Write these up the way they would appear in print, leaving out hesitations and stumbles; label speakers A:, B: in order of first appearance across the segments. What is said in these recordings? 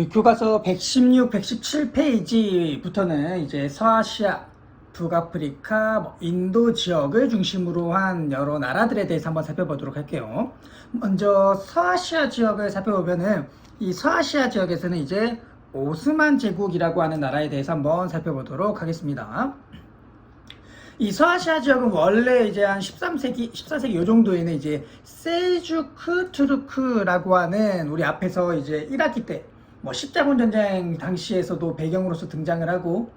A: 교과서 116, 117페이지부터는 이제 서아시아, 북아프리카, 인도 지역을 중심으로 한 여러 나라들에 대해서 한번 살펴보도록 할게요. 먼저 서아시아 지역을 살펴보면은 이 서아시아 지역에서는 이제 오스만 제국이라고 하는 나라에 대해서 한번 살펴보도록 하겠습니다. 이 서아시아 지역은 원래 이제 한 13세기, 14세기 요 정도에는 이제 셀주크 투르크라고 하는 우리 앞에서 이제 1학기 때 뭐 십자군 전쟁 당시에서도 배경으로서 등장을 하고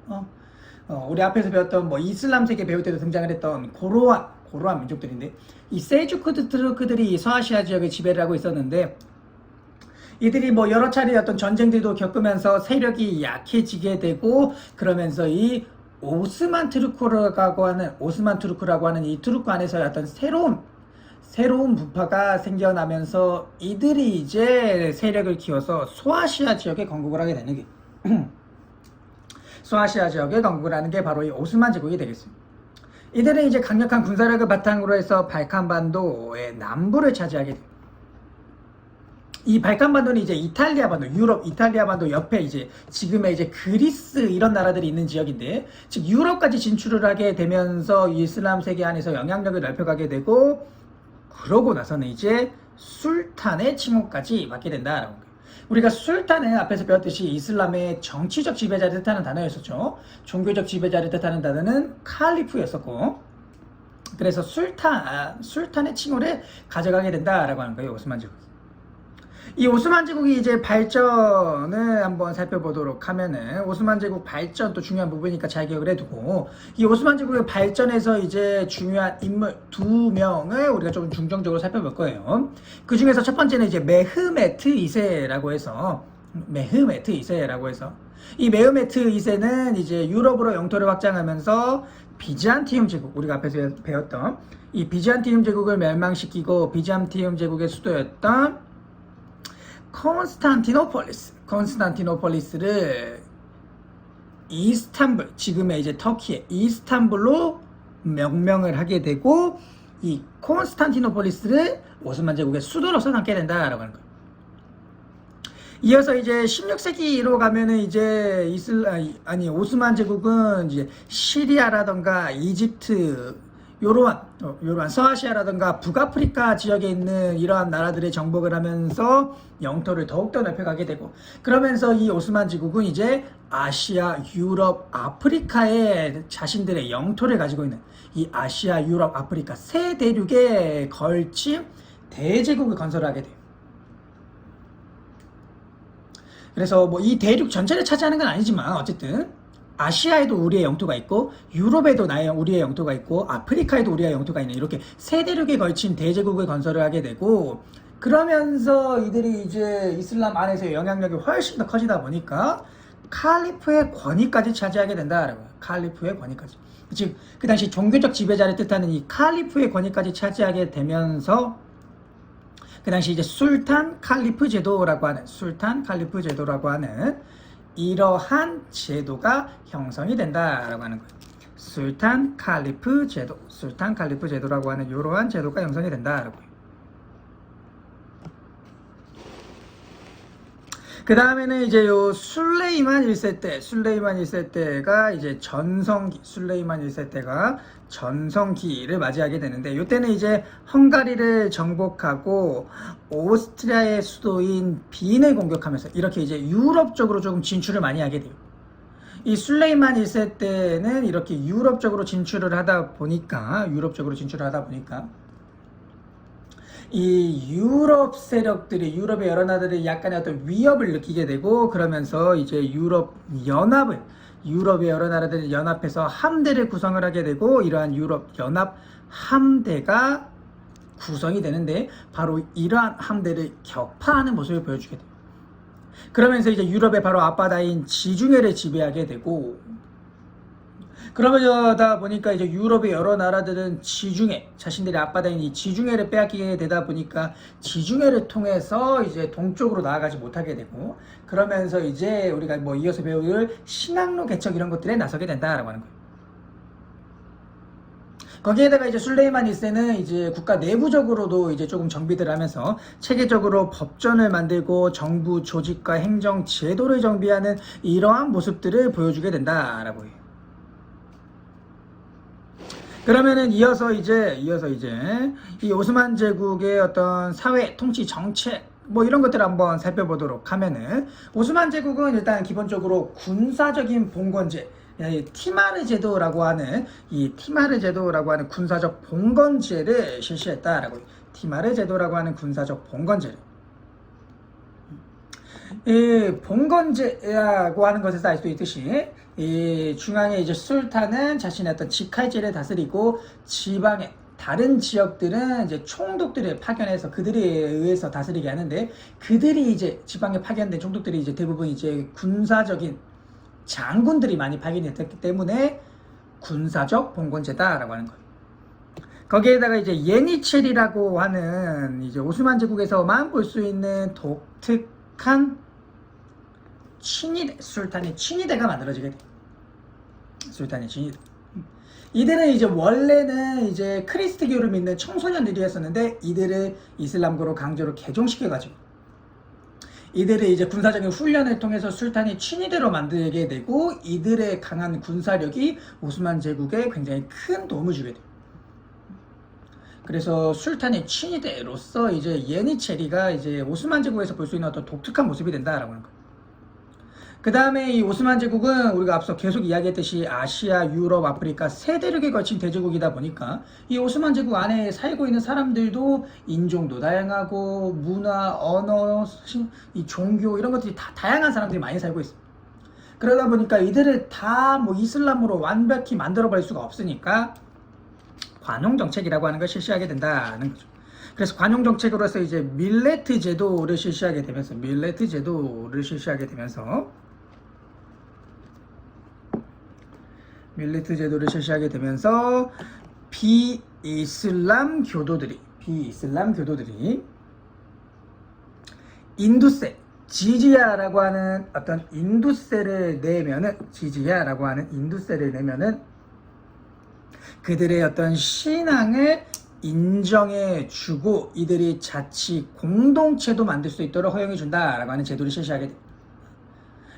A: 우리 앞에서 배웠던 뭐 이슬람 세계 배울 때도 등장을 했던 고로한 민족들인데 이 셀주크 투르크들이 서아시아 지역에 지배를 하고 있었는데 이들이 뭐 여러 차례 어떤 전쟁들도 겪으면서 세력이 약해지게 되고 그러면서 이 오스만 투르크라고 하는 이 투르크 안에서 어떤 새로운 부파가 생겨나면서 이들이 이제 세력을 키워서 소아시아 지역에 건국을 하게 되는 게 소아시아 지역에 건국을 하는 게 바로 이 오스만 제국이 되겠습니다. 이들은 이제 강력한 군사력을 바탕으로 해서 발칸반도의 남부를 차지하게 됩니다. 이 발칸반도는 이제 이탈리아 반도, 유럽, 이탈리아 반도 옆에 이제 지금의 이제 그리스 이런 나라들이 있는 지역인데, 즉 유럽까지 진출을 하게 되면서 이슬람 세계 안에서 영향력을 넓혀가게 되고, 그러고 나서는 이제 술탄의 칭호까지 받게 된다라고. 우리가 술탄은 앞에서 배웠듯이 이슬람의 정치적 지배자를 뜻하는 단어였었죠. 종교적 지배자를 뜻하는 단어는 칼리프였었고, 그래서 술탄의 칭호를 가져가게 된다라고 하는 거예요, 오스만 제국. 이 오스만 제국이 이제 발전을 한번 살펴보도록 하면은 오스만 제국 발전 또 중요한 부분이니까 잘 기억을 해두고 이 오스만 제국의 발전에서 이제 중요한 인물 2명을 우리가 좀 중점적으로 살펴볼 거예요. 그 중에서 첫 번째는 이제 메흐메트 2세라고 해서 이 메흐메트 2세는 이제 유럽으로 영토를 확장하면서 비잔티움 제국, 우리가 앞에서 배웠던 이 비잔티움 제국을 멸망시키고 비잔티움 제국의 수도였던 콘스탄티노폴리스를 이스탄불, 지금의 이제 터키의 이스탄불로 명명을 하게 되고 이 콘스탄티노폴리스를 오스만 제국의 수도로서 삼게 된다라고 하는 거예요. 이어서 이제 16세기로 가면은 이제 오스만 제국은 이제 시리아라던가 이집트 요러한 서아시아라든가 북아프리카 지역에 있는 이러한 나라들의 정복을 하면서 영토를 더욱더 넓혀가게 되고 그러면서 이 오스만 제국은 이제 아시아, 유럽, 아프리카에 자신들의 영토를 가지고 있는 이 아시아, 유럽, 아프리카 세 대륙에 걸친 대제국을 건설하게 돼요. 그래서 뭐 이 대륙 전체를 차지하는 건 아니지만 어쨌든 아시아에도 우리의 영토가 있고 유럽에도 우리의 영토가 있고 아프리카에도 우리의 영토가 있는 이렇게 세 대륙에 걸친 대제국을 건설을 하게 되고 그러면서 이들이 이제 이슬람 안에서의 영향력이 훨씬 더 커지다 보니까 칼리프의 권위까지 차지하게 된다라고요. 칼리프의 권위까지. 즉 그 당시 종교적 지배자를 뜻하는 이 칼리프의 권위까지 차지하게 되면서 그 당시 이제 술탄 칼리프 제도라고 하는 이러한 제도가 형성이 된다라고 하는 거예요. 술탄 칼리프 제도라고 하는 이러한 제도가 형성이 된다라고 해요. 그 다음에는 이제 요 술레이만 1세 때가 이제 술레이만 1세 때가 전성기를 맞이하게 되는데 이때는 이제 헝가리를 정복하고 오스트리아의 수도인 빈을 공격하면서 이렇게 이제 유럽 쪽으로 조금 진출을 많이 하게 돼요. 이 술레이만 1세 때는 이렇게 유럽 쪽으로 진출을 하다 보니까 이 유럽 세력들이 유럽의 여러 나라들이 약간의 어떤 위협을 느끼게 되고 그러면서 이제 유럽의 여러 나라들이 연합해서 함대를 구성을 하게 되고 이러한 유럽 연합 함대가 구성이 되는데 바로 이러한 함대를 격파하는 모습을 보여주게 돼요. 그러면서 이제 유럽의 바로 앞바다인 지중해를 지배하게 되고 그러다 보니까 이제 유럽의 여러 나라들은 자신들의 앞바다인 이 지중해를 빼앗기게 되다 보니까 지중해를 통해서 이제 동쪽으로 나아가지 못하게 되고 그러면서 이제 우리가 뭐 이어서 배울 신항로 개척 이런 것들에 나서게 된다라고 하는 거예요. 거기에다가 이제 술레이만 1세는 이제 국가 내부적으로도 이제 조금 정비들 하면서 체계적으로 법전을 만들고 정부 조직과 행정 제도를 정비하는 이러한 모습들을 보여주게 된다라고 해요. 그러면은 이어서 이제 이 오스만 제국의 어떤 사회 통치 정책 뭐 이런 것들을 한번 살펴보도록 하면은, 오스만 제국은 일단 기본적으로 군사적인 봉건제, 티마르 제도라고 하는 군사적 봉건제를 실시했다라고 해요. 티마르 제도라고 하는 군사적 봉건제를. 이 봉건제라고 하는 것에서 알 수 있듯이 이 중앙의 이제 술탄은 자신의 어떤 직할제를 다스리고, 지방의 다른 지역들은 이제 총독들을 파견해서 그들에 의해서 다스리게 하는데, 그들이 이제 지방에 파견된 총독들이 이제 대부분 이제 군사적인 장군들이 많이 파견이 됐기 때문에 군사적 봉건제다라고 하는 거예요. 거기에다가 이제 예니체리라고 하는 이제 오스만 제국에서만 볼 수 있는 독특한 친위대, 술탄의 친위대가 만들어지게 돼요. 술탄의 친위대. 이들은 이제 원래는 이제 크리스트교를 믿는 청소년들이었었는데, 이들을 이슬람교로 강제로 개종시켜가지고 이들을 이제 군사적인 훈련을 통해서 술탄이 친위대로 만들게 되고, 이들의 강한 군사력이 오스만 제국에 굉장히 큰 도움을 주게 돼요. 그래서 술탄의 친위대로서 이제 예니체리가 이제 오스만 제국에서 볼 수 있는 어떤 독특한 모습이 된다라고 하는 거예요. 그 다음에 이 오스만 제국은 우리가 앞서 계속 이야기했듯이 아시아, 유럽, 아프리카 세 대륙에 걸친 대제국이다 보니까, 이 오스만 제국 안에 살고 있는 사람들도 인종도 다양하고, 문화, 언어, 이 종교 이런 것들이 다 다양한 사람들이 많이 살고 있습니다. 그러다 보니까 이들을 다 뭐 이슬람으로 완벽히 만들어 버릴 수가 없으니까 관용 정책이라고 하는 걸 실시하게 된다는 거죠. 그래서 관용 정책으로서 이제 밀레트 제도를 실시하게 되면서 비이슬람 교도들이 인두세, 지지야라고 하는 어떤 인두세를 내면은 그들의 어떤 신앙을 인정해주고, 이들이 자치 공동체도 만들 수 있도록 허용해 준다라고 하는 제도를 실시하게 됩니다.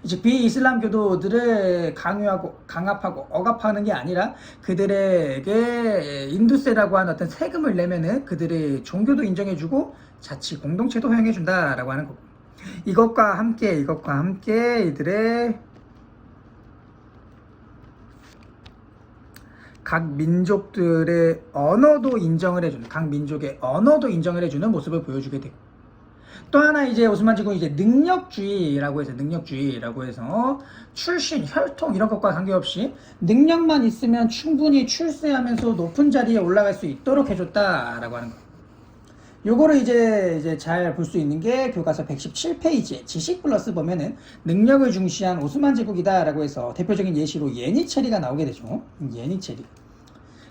A: 이제 비이슬람 교도들을 강압하고 억압하는 게 아니라, 그들에게 인두세라고 하는 어떤 세금을 내면은 그들의 종교도 인정해주고 자치 공동체도 허용해 준다라고 하는 거고, 이것과 함께 이들의 각 민족들의 언어도 인정을 해주는, 각 민족의 언어도 인정을 해주는 모습을 보여주게 되고, 또 하나 이제 오스만 제국은 이제 능력주의라고 해서 출신, 혈통 이런 것과 관계없이 능력만 있으면 충분히 출세하면서 높은 자리에 올라갈 수 있도록 해줬다라고 하는 거예요. 요거를 이제 잘 볼 수 있는 게 교과서 117페이지에 지식 플러스 보면은 능력을 중시한 오스만 제국이다라고 해서 대표적인 예시로 예니체리가 나오게 되죠. 예니체리.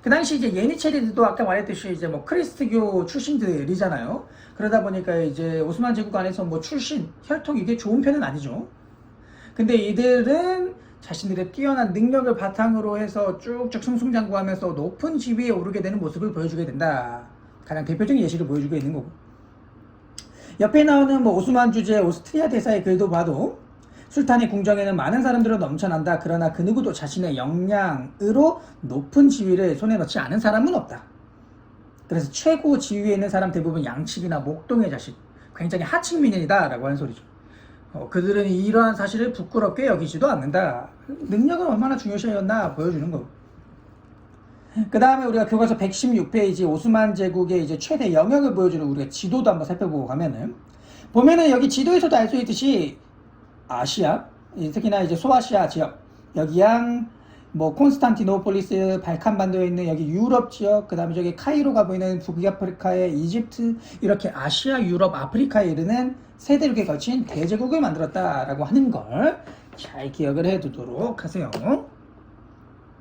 A: 그 당시 이제 예니체리도 아까 말했듯이 이제 뭐 크리스트교 출신들이잖아요. 그러다 보니까 이제 오스만 제국 안에서 뭐 출신, 혈통 이게 좋은 편은 아니죠. 근데 이들은 자신들의 뛰어난 능력을 바탕으로 해서 쭉쭉 승승장구하면서 높은 지위에 오르게 되는 모습을 보여주게 된다. 가장 대표적인 예시를 보여주고 있는 거고, 옆에 나오는 뭐 오스만 주제 오스트리아 대사의 글도 봐도 술탄의 궁정에는 많은 사람들로 넘쳐난다. 그러나 그 누구도 자신의 역량으로 높은 지위를 손에 넣지 않은 사람은 없다. 그래서 최고 지위에 있는 사람 대부분 양측이나 목동의 자식, 굉장히 하층민이다 라고 하는 소리죠. 그들은 이러한 사실을 부끄럽게 여기지도 않는다. 능력은 얼마나 중요시하였나 보여주는 거고, 그 다음에 우리가 교과서 116페이지 오스만 제국의 이제 최대 영역을 보여주는 우리가 지도도 한번 살펴보고 가면은, 보면은 여기 지도에서도 알 수 있듯이 아시아, 특히나 이제 소아시아 지역, 여기양 뭐 콘스탄티노폴리스, 발칸반도에 있는 여기 유럽 지역, 그 다음에 저기 카이로가 보이는 북아프리카의 이집트, 이렇게 아시아, 유럽, 아프리카에 이르는 세 대륙에 걸친 대제국을 만들었다라고 하는 걸 잘 기억을 해두도록 하세요.